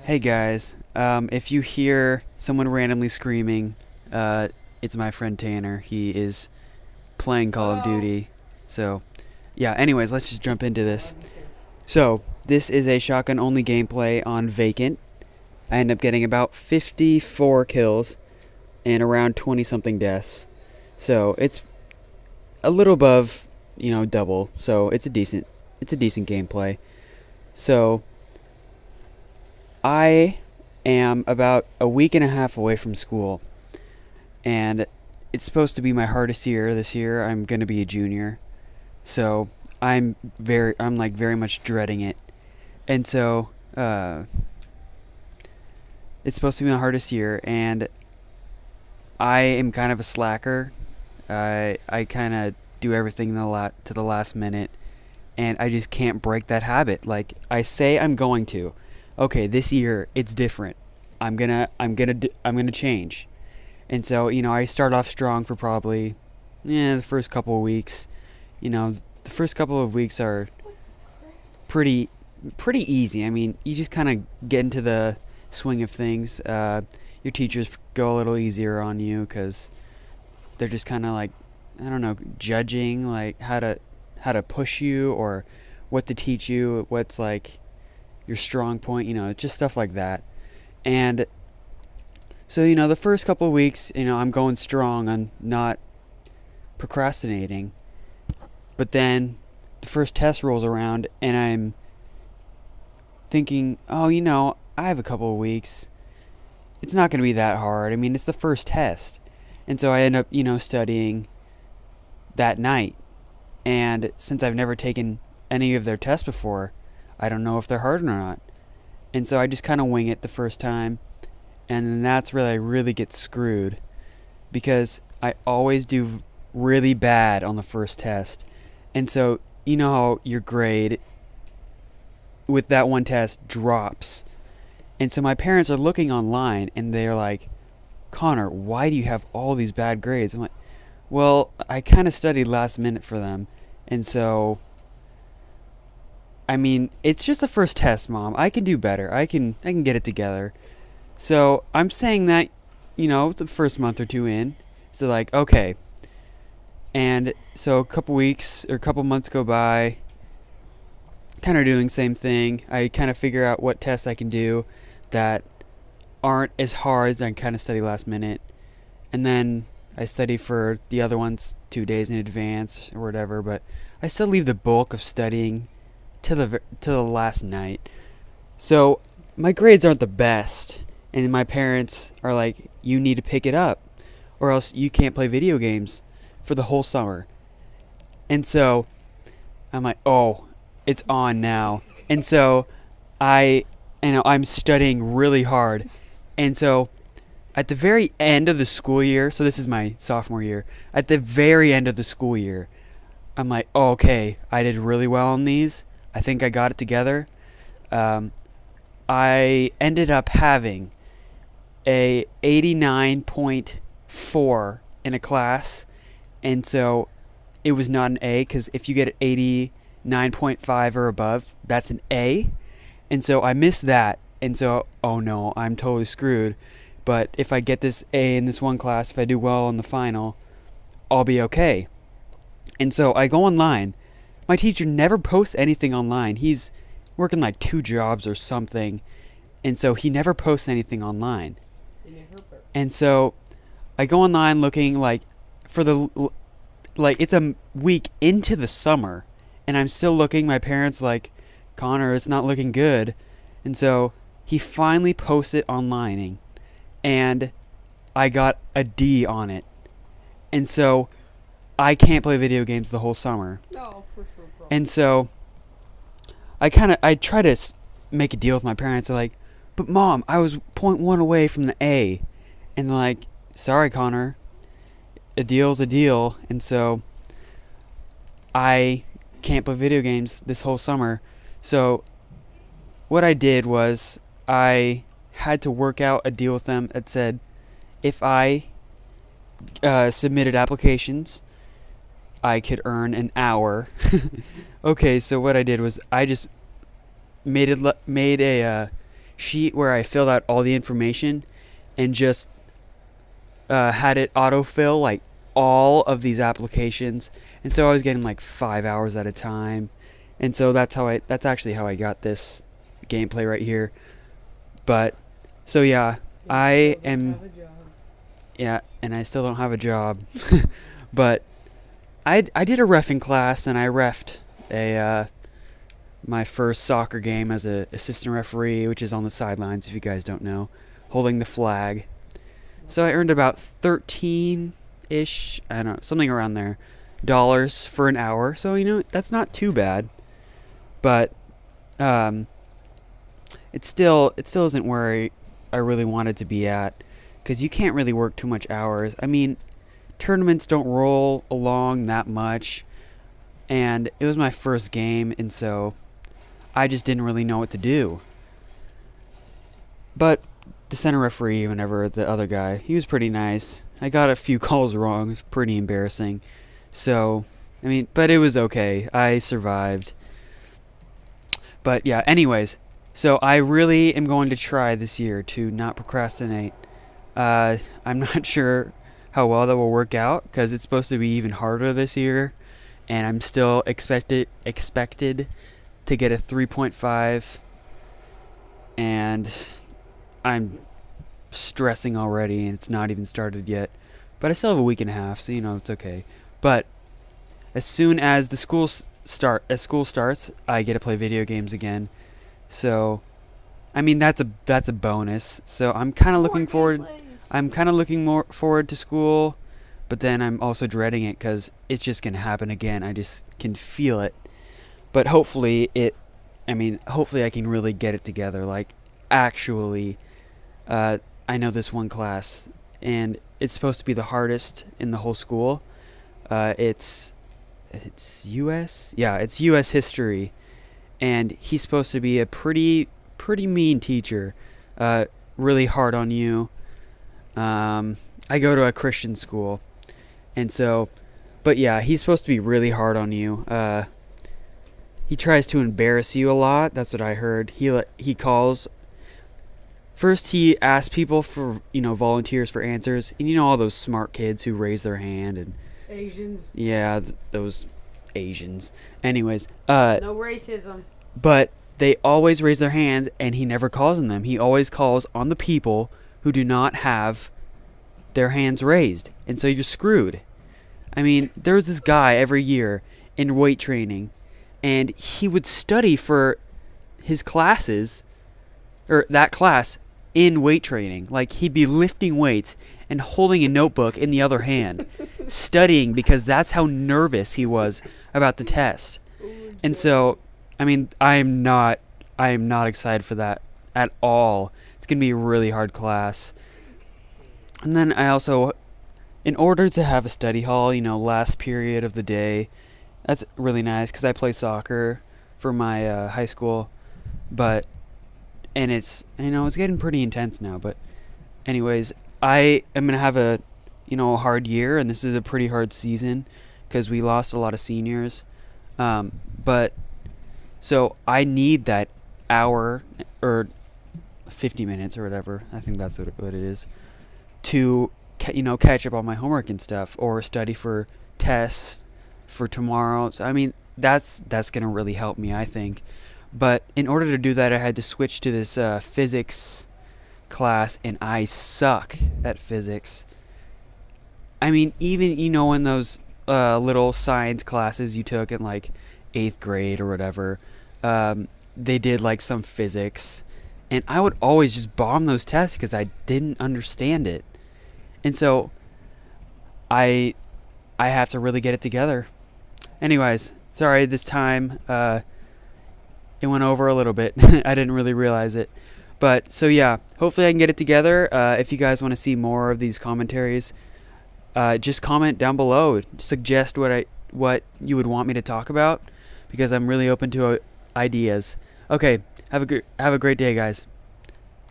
Hey guys, if you hear someone randomly screaming, it's my friend Tanner. He is playing Call of Duty. So, yeah, anyways, let's just jump into this. So, this is a shotgun only gameplay on Vacant. I end up getting about 54 kills and around 20 something deaths. So, it's a little above, double. So, it's a decent gameplay. So, I am about a week and a half away from school, and it's supposed to be my hardest year this year. I'm gonna be a junior, so I'm like very much dreading it, and so it's supposed to be my hardest year, and I am kind of a slacker. I kind of do everything to the last minute, and I just can't break that habit. Like I say, I'm going to. Okay, this year it's different. I'm gonna change. And so, I start off strong for probably the first couple of weeks. The first couple of weeks are pretty pretty easy. I mean, you just kind of get into the swing of things. Your teachers go a little easier on you cuz they're just kind of like, I don't know, judging like how to push you or what to teach you, what's like your strong point, just stuff like that. And so, the first couple of weeks, I'm going strong on not procrastinating. But then the first test rolls around and I'm thinking, oh, I have a couple of weeks. It's not going to be that hard. I mean, it's the first test. And so I end up, studying that night. And since I've never taken any of their tests before, I don't know if they're hard or not. And so I just kind of wing it the first time. And then that's where I really get screwed. Because I always do really bad on the first test. And so, you know how your grade with that one test drops. And so my parents are looking online and they're like, Connor, why do you have all these bad grades? I'm like, well, I kind of studied last minute for them. And so, I mean, it's just the first test, Mom. I can do better. I can get it together. So I'm saying that, the first month or two in. So like, okay. And so a couple weeks or a couple months go by, kind of doing the same thing. I kind of figure out what tests I can do that aren't as hard as I kind of study last minute. And then I study for the other ones 2 days in advance or whatever, but I still leave the bulk of studying to the last night. So my grades aren't the best, and my parents are like, you need to pick it up or else you can't play video games for the whole summer. And so I'm like, oh, it's on now. And so I'm studying really hard. And so at the very end of the school year, so this is my sophomore year, at the very end of the school year, I'm like, oh, okay, I did really well on these. I think I got it together. I ended up having a 89.4 in a class, and so it was not an A, because if you get an 89.5 or above, that's an A. And so I missed that, and so, oh no, I'm totally screwed. But if I get this A in this one class, if I do well in the final, I'll be okay. And so I go online. My teacher never posts anything online. He's working like 2 jobs or something, and so he never posts anything online. And so I go online looking like for it's a week into the summer, and I'm still looking. My parents like, Connor, it's not looking good. And so he finally posts it online, and I got a D on it. And so I can't play video games the whole summer. No, for sure, bro. And so I try to make a deal with my parents. They're like, but Mom, I was point 0.1 away from the A. And they're like, sorry, Connor, a deal's a deal. And so I can't play video games this whole summer. So what I did was I had to work out a deal with them that said if I submitted applications, I could earn an hour. Okay, so what I did was I just made a sheet where I filled out all the information and just had it autofill like all of these applications, and so I was getting like 5 hours at a time, and so that's actually how I got this gameplay right here. But so yeah, I am yeah, and I still don't have a job, but I did a reffing class, and I reffed a my first soccer game as a assistant referee, which is on the sidelines if you guys don't know, holding the flag. So I earned about 13-ish, I don't know, something around there, dollars for an hour. So that's not too bad, but it still isn't where I really wanted to be at, because you can't really work too much hours. I mean, tournaments don't roll along that much, and it was my first game, and so I just didn't really know what to do. But the center referee, whenever the other guy, he was pretty nice. I got a few calls wrong. It was pretty embarrassing. So, I mean, but it was okay. I survived. But yeah, anyways, so I really am going to try this year to not procrastinate. I'm not sure how well that will work out, because it's supposed to be even harder this year, and I'm still expected to get a 3.5, and I'm stressing already, and it's not even started yet. But I still have a week and a half, so it's okay. But as soon as school starts, I get to play video games again. So, I mean, that's a bonus. So I'm kind of looking forward. I'm kind of looking more forward to school, but then I'm also dreading it because it's just gonna happen again. I just can feel it. But hopefully I can really get it together. Like, actually, I know this one class, and it's supposed to be the hardest in the whole school. It's U.S. Yeah, it's U.S. history, and he's supposed to be a pretty mean teacher. Really hard on you. I go to a Christian school, and so, but yeah, he's supposed to be really hard on you. He tries to embarrass you a lot. That's what I heard. He calls. First, he asks people for volunteers for answers, and all those smart kids who raise their hand and Asians. Yeah, those Asians. Anyways, no racism. But they always raise their hands, and he never calls on them. He always calls on the people who do not have their hands raised, and so you're screwed. I mean, there's this guy every year in weight training, and he would study for his classes, or that class, in weight training. Like, he'd be lifting weights and holding a notebook in the other hand, studying, because that's how nervous he was about the test. And so, I mean, I am not excited for that at all. It's going to be a really hard class. And then I also, in order to have a study hall, last period of the day, that's really nice, because I play soccer for my high school, and it's getting pretty intense now. But anyways, I am gonna have a hard year, and this is a pretty hard season because we lost a lot of seniors. But so I need that hour or 50 minutes or whatever. I think that's what it is, to catch up on my homework and stuff, or study for tests for tomorrow. So I mean, that's gonna really help me, I think. But in order to do that, I had to switch to this physics class, and I suck at physics. I mean, even in those little science classes you took in like 8th grade or whatever, they did like some physics, and I would always just bomb those tests because I didn't understand it. And so I have to really get it together. Anyways, sorry this time it went over a little bit. I didn't really realize it. But so yeah, hopefully I can get it together. If you guys want to see more of these commentaries, just comment down below. Suggest what you would want me to talk about, because I'm really open to ideas. Okay, have a great day, guys.